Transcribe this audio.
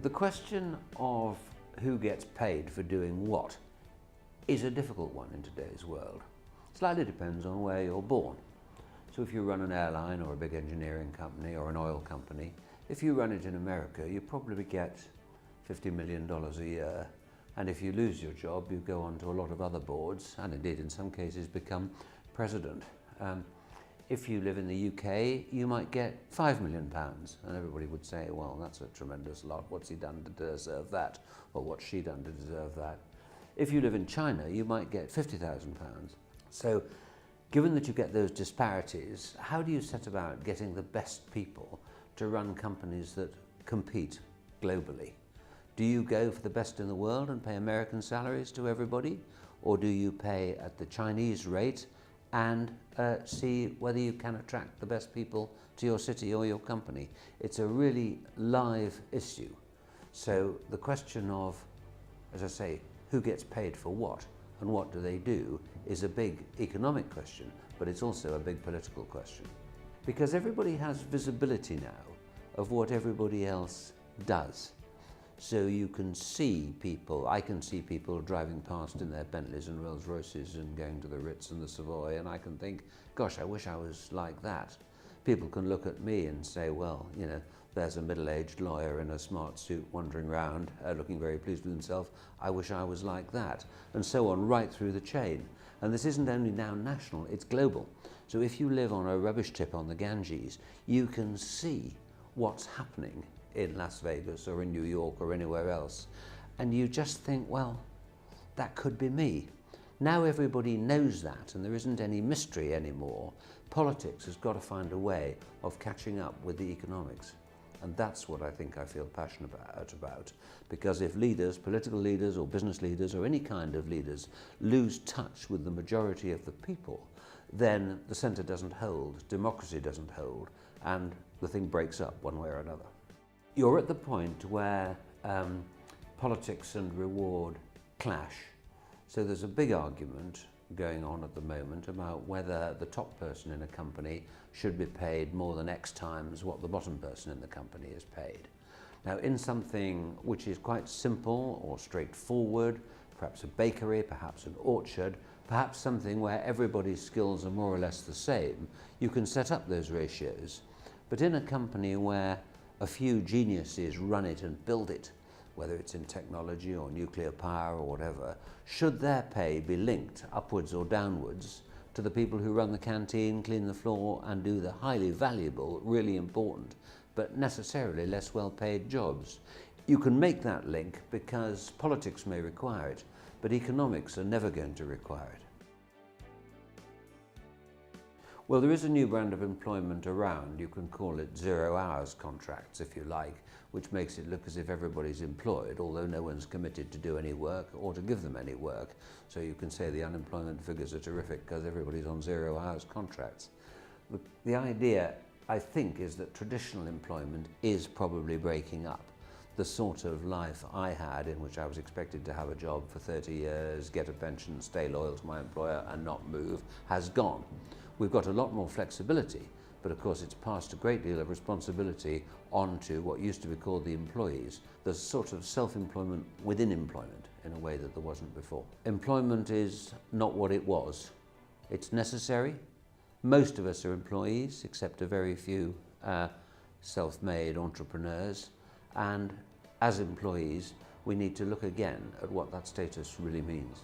The question of who gets paid for doing what is a difficult one in today's world. It slightly depends on where you're born. So if you run an airline or a big engineering company or an oil company, if you run it in America, you probably get $50 million a year. And if you lose your job, you go on to a lot of other boards and indeed in some cases become president. If you live in the UK, you might get £5 million, and everybody would say, well, that's a tremendous lot. What's he done to deserve that? Or what's she done to deserve that? If you live in China, you might get £50,000. So given that you get those disparities, how do you set about getting the best people to run companies that compete globally? Do you go for the best in the world and pay American salaries to everybody? Or do you pay at the Chinese rate and see whether you can attract the best people to your city or your company? It's a really live issue. So the question of, as I say, who gets paid for what and what do they do is a big economic question, but it's also a big political question. Because everybody has visibility now of what everybody else does. So you can see people, I can see people driving past in their Bentleys and Rolls Royces and going to the Ritz and the Savoy, and I can think, gosh, I wish I was like that. People can look at me and say, well, you know, there's a middle-aged lawyer in a smart suit wandering around, looking very pleased with himself. I wish I was like that. And so on, right through the chain. And this isn't only now national, it's global. So if you live on a rubbish tip on the Ganges, you can see what's happening in Las Vegas or in New York or anywhere else. And you just think, well, that could be me. Now everybody knows that and there isn't any mystery anymore. Politics has got to find a way of catching up with the economics. And that's what I think I feel passionate about. Because if leaders, political leaders or business leaders or any kind of leaders lose touch with the majority of the people, then the centre doesn't hold, democracy doesn't hold, and the thing breaks up one way or another. You're at the point where politics and reward clash. So there's a big argument going on at the moment about whether the top person in a company should be paid more than X times what the bottom person in the company is paid. Now, in something which is quite simple or straightforward, perhaps a bakery, perhaps an orchard, perhaps something where everybody's skills are more or less the same, you can set up those ratios. But in a company where a few geniuses run it and build it, whether it's in technology or nuclear power or whatever, should their pay be linked upwards or downwards to the people who run the canteen, clean the floor and do the highly valuable, really important, but necessarily less well-paid jobs? You can make that link because politics may require it, but economics are never going to require it. Well, there is a new brand of employment around. You can call it 0 hours contracts, if you like, which makes it look as if everybody's employed, although no one's committed to do any work or to give them any work. So you can say the unemployment figures are terrific because everybody's on 0 hours contracts. The idea, I think, is that traditional employment is probably breaking up. The sort of life I had, in which I was expected to have a job for 30 years, get a pension, stay loyal to my employer and not move, has gone. We've got a lot more flexibility, but of course it's passed a great deal of responsibility on to what used to be called the employees. There's sort of self-employment within employment in a way that there wasn't before. Employment is not what it was. It's necessary. Most of us are employees, except a very few self-made entrepreneurs. And as employees, we need to look again at what that status really means.